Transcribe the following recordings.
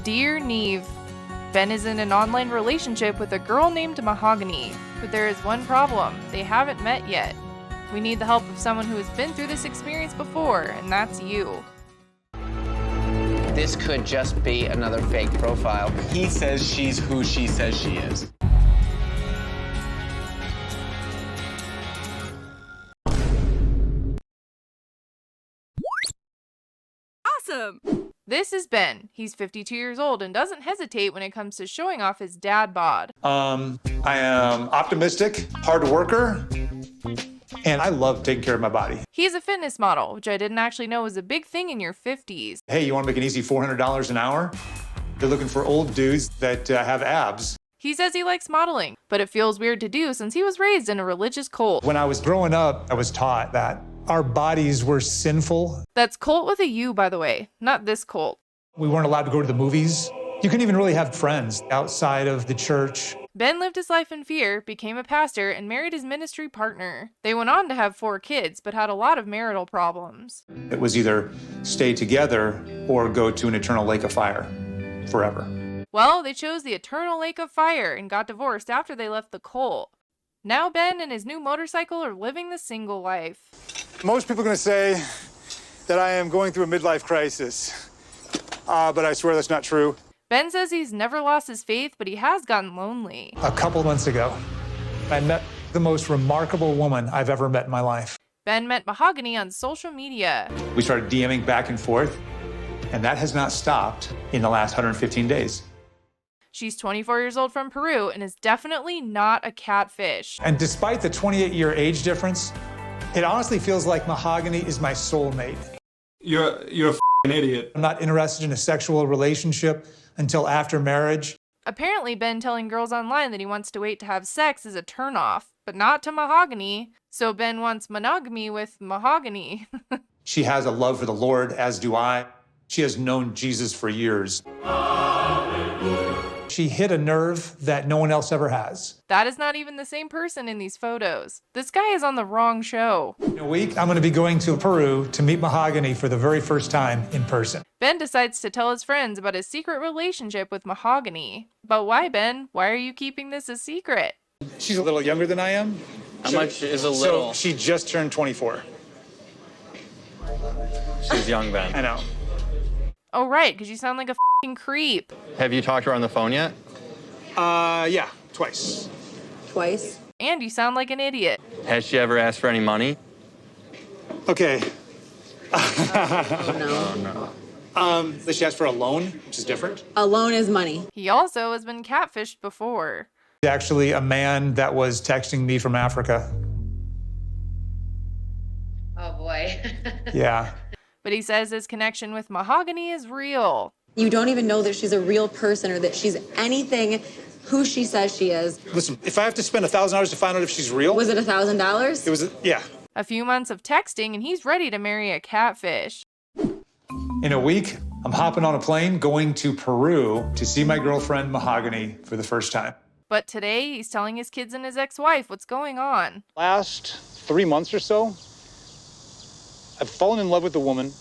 Dear Neve, Ben is in an online relationship with a girl named Mahogany, but there is one problem. They haven't met yet. We need the help of someone who has been through this experience before, and that's you. This could just be another fake profile. He says she's who she says she is. Awesome! This is Ben. He's 52 years old and doesn't hesitate when it comes to showing off his dad bod. I am optimistic, hard worker, and I love taking care of my body. He's a fitness model, which I didn't actually know was a big thing in your 50s. Hey, you want to make an easy $400 an hour? They're looking for old dudes that have abs. He says he likes modeling, but it feels weird to do since he was raised in a religious cult. When I was growing up, I was taught that our bodies were sinful. That's cult with a U, by the way, not this cult. We weren't allowed to go to the movies. You couldn't even really have friends outside of the church. Ben lived his life in fear, became a pastor, and married his ministry partner. They went on to have 4 kids, but had a lot of marital problems. It was either stay together or go to an eternal lake of fire forever. Well, they chose the eternal lake of fire and got divorced after they left the cult. Now Ben and his new motorcycle are living the single life. Most people are going to say that I am going through a midlife crisis, but I swear that's not true. Ben says he's never lost his faith, but he has gotten lonely. A couple months ago, I met the most remarkable woman I've ever met in my life. Ben met Mahogany on social media. We started DMing back and forth, and that has not stopped in the last 115 days. She's 24 years old from Peru and is definitely not a catfish. And despite the 28-year age difference, it honestly feels like Mahogany is my soulmate. You're a f***ing idiot. I'm not interested in a sexual relationship until after marriage. Apparently, Ben telling girls online that he wants to wait to have sex is a turnoff, but not to Mahogany. So Ben wants monogamy with Mahogany. She has a love for the Lord, as do I. She has known Jesus for years. She hit a nerve that no one else ever has. That is not even the same person in these photos. This guy is on the wrong show. In a week, I'm going to be going to Peru to meet Mahogany for the very first time in person. Ben decides to tell his friends about his secret relationship with Mahogany. But why, Ben? Why are you keeping this a secret? She's a little younger than I am. How much is a little? So she just turned 24. She's young, Ben. I know. Oh, right, because you sound like a f***ing creep. Have you talked to her on the phone yet? Yeah, twice. Twice? And you sound like an idiot. Has she ever asked for any money? Okay. Oh, no. She asked for a loan, which is different. A loan is money. He also has been catfished before. Actually, a man that was texting me from Africa. Oh, boy. Yeah. But he says his connection with Mahogany is real. You don't even know that she's a real person or that she's anything who she says she is. Listen, if I have to spend $1,000 to find out if she's real. Was it $1,000? It was, yeah. A few months of texting and he's ready to marry a catfish. In a week, I'm hopping on a plane going to Peru to see my girlfriend Mahogany for the first time. But today he's telling his kids and his ex-wife what's going on. Last 3 months or so, I've fallen in love with a woman.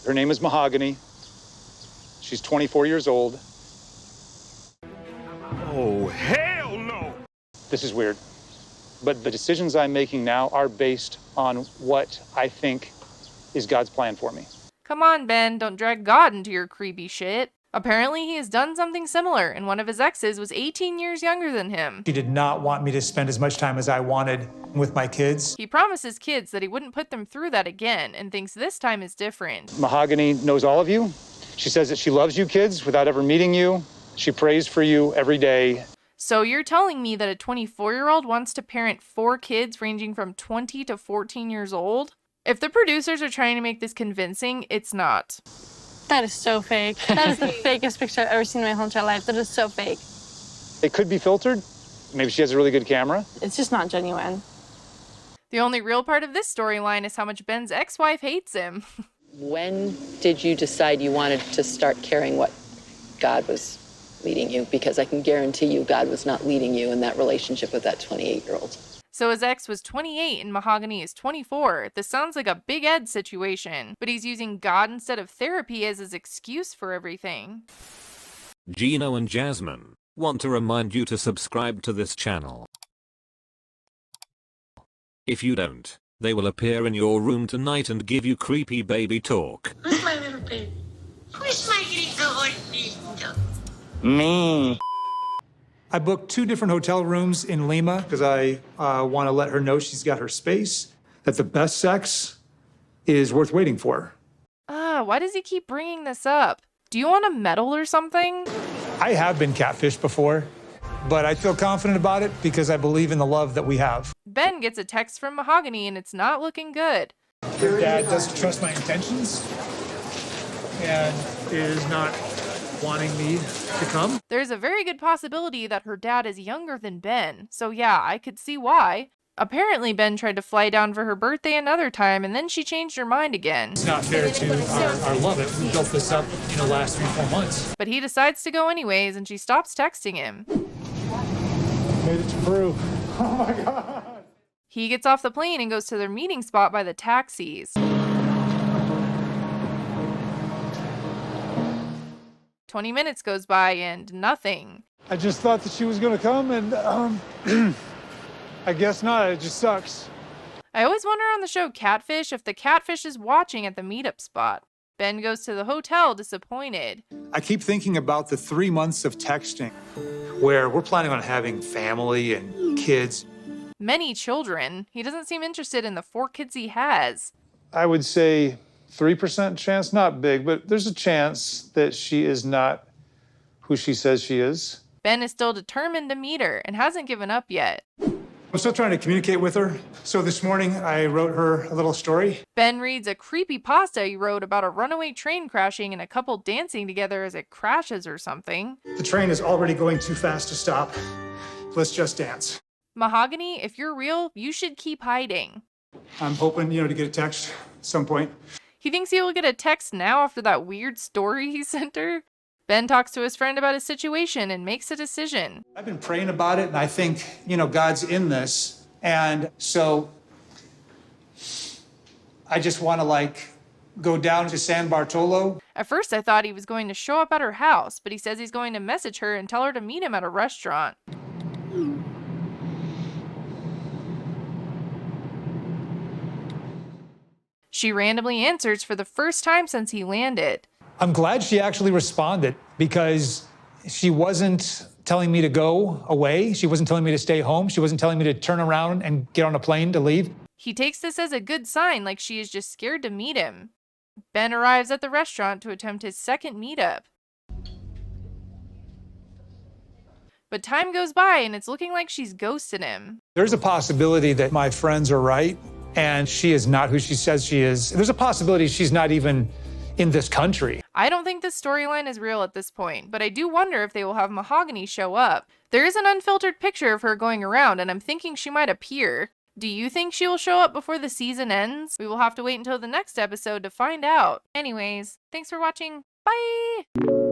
Her name is Mahogany. She's 24 years old. Oh, hell no! This is weird. But the decisions I'm making now are based on what I think is God's plan for me. Come on, Ben, don't drag God into your creepy shit. Apparently he has done something similar, and one of his exes was 18 years younger than him. She did not want me to spend as much time as I wanted with my kids. He promised his kids that he wouldn't put them through that again, and thinks this time is different. Mahogany knows all of you. She says that she loves you kids without ever meeting you. She prays for you every day. So you're telling me that a 24-year-old wants to parent 4 kids ranging from 20 to 14 years old? If the producers are trying to make this convincing, it's not. That is so fake. That is the fakest picture I've ever seen in my whole entire life. That is so fake. It could be filtered. Maybe she has a really good camera. It's just not genuine. The only real part of this storyline is how much Ben's ex-wife hates him. When did you decide you wanted to start caring what God was leading you? Because I can guarantee you God was not leading you in that relationship with that 28-year-old. So his ex was 28 and Mahogany is 24. This sounds like a Big Ed situation, but he's using God instead of therapy as his excuse for everything. Gino and Jasmine want to remind you to subscribe to this channel. If you don't, they will appear in your room tonight and give you creepy baby talk. Who's my little baby? Who's my little gordito? Me. I booked 2 different hotel rooms in Lima because I want to let her know she's got her space, that the best sex is worth waiting for. Why does he keep bringing this up? Do you want a medal or something? I have been catfished before, but I feel confident about it because I believe in the love that we have. Ben gets a text from Mahogany and it's not looking good. Your dad doesn't trust my intentions and is not wanting me to come. There's a very good possibility that her dad is younger than Ben, so yeah, I could see why. Apparently Ben tried to fly down for her birthday another time and then she changed her mind again. It's not fair to our love. We built this up in the last 3-4 months. But he decides to go anyways and she stops texting him. Made it to Peru. Oh my God. He gets off the plane and goes to their meeting spot by the taxis. 20 minutes goes by and nothing. I just thought that she was gonna come and I guess not, it just sucks. I always wonder on the show Catfish if the catfish is watching at the meetup spot. Ben goes to the hotel disappointed. I keep thinking about the 3 months of texting where we're planning on having family and kids. Many children. He doesn't seem interested in the 4 kids he has. I would say 3% chance, not big, but there's a chance that she is not who she says she is. Ben is still determined to meet her and hasn't given up yet. I'm still trying to communicate with her. So this morning I wrote her a little story. Ben reads a creepypasta he wrote about a runaway train crashing and a couple dancing together as it crashes or something. The train is already going too fast to stop. Let's just dance. Mahogany, if you're real, you should keep hiding. I'm hoping, to get a text at some point. He thinks he will get a text now after that weird story he sent her. Ben talks to his friend about his situation and makes a decision. I've been praying about it, and I think, God's in this. And so I just want to, go down to San Bartolo. At first, I thought he was going to show up at her house, but he says he's going to message her and tell her to meet him at a restaurant. She randomly answers for the first time since he landed. I'm glad she actually responded because she wasn't telling me to go away. She wasn't telling me to stay home. She wasn't telling me to turn around and get on a plane to leave. He takes this as a good sign, like she is just scared to meet him. Ben arrives at the restaurant to attempt his second meetup. But time goes by and it's looking like she's ghosted him. There's a possibility that my friends are right and she is not who she says she is. There's a possibility she's not even in this country. I don't think this storyline is real at this point, but I do wonder if they will have Mahogany show up. There is an unfiltered picture of her going around, and I'm thinking she might appear. Do you think she will show up before the season ends? We will have to wait until the next episode to find out. Anyways, thanks for watching. Bye!